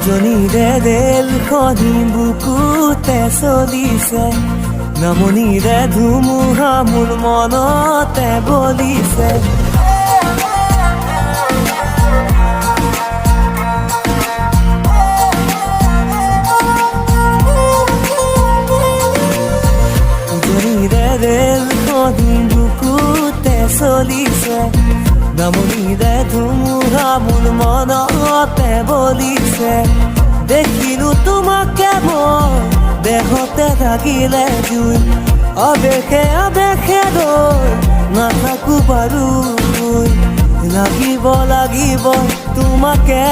উজনিৰে ৰেলখনি বুকুতে চলিছে, নামনিৰে ধুমুহা মোৰ মনতে বলিছে। উজনিৰে ৰেলখনি বুকুতে চলিছে, নামনিৰে ধুমুহা মোৰ মনতে বলিছে। দেখিলো তোমাকে মই দেহতে থাকিলে জুই, আবেশে আবেশে ৰৈ নাথাকো বাৰু। লাগিব লাগিব তোমাকে,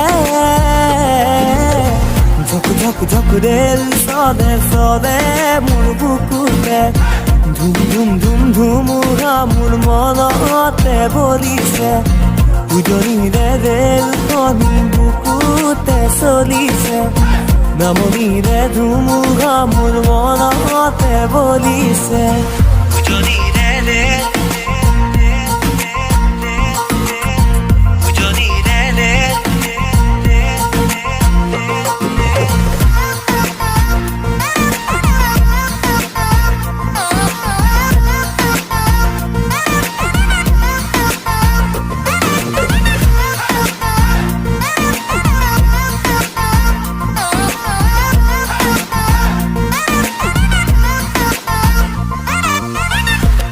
ঝক ঝক ঝক ৰেল চলে চলে মোৰ বুকুতে, ধুম ধুম ধুম ধুমুহা মোৰ মনতে বলিছে। উজনিৰে ৰেলখনি বুকুতে চলিছে, নামনিৰে ধুমুহা মোৰ মনতে বলিছে। উজনিৰে ৰেল, উজনিৰে ৰেল।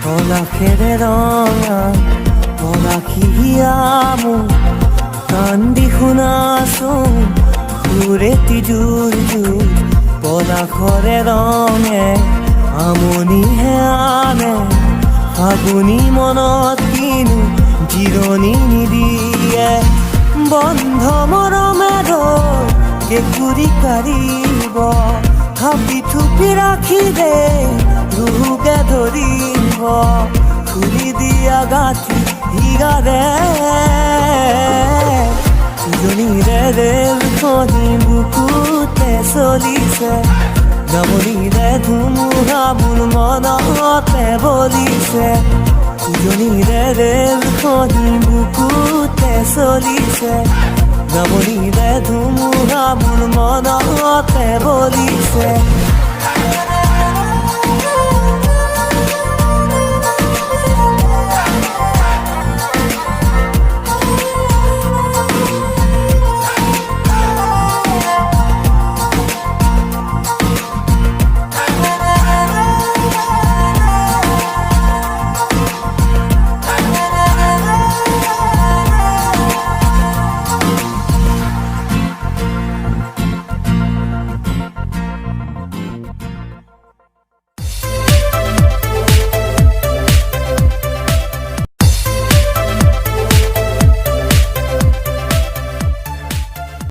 পলাশেৰে ৰঙা পলাশিয়া মোৰ কান্দি শুনাচোন সুৰেতি জোৰ জোৰ। পলাশৰে ৰঙে আমনিহে আনে, ফাগুনী মনত কিনো জিৰণি নিদিয়ে। বন্ধ মৰমেৰে কেঁকুৰি কাঢ়িব, থাপি থুপি ৰাখি দে ৰুহুকে ধৰিব। খুলি দিয়া গাঁঠি হিগাৰে, উজনিৰে ৰেলখনি বুকুতে চলিছে, নামনিৰে ধুমুহা মোৰ মনতে বলিছে। উজনিৰে ৰেলখনি বুকুতে চলিছে, নামনিৰে ধুমুহা মোৰ মনতে বলিছে।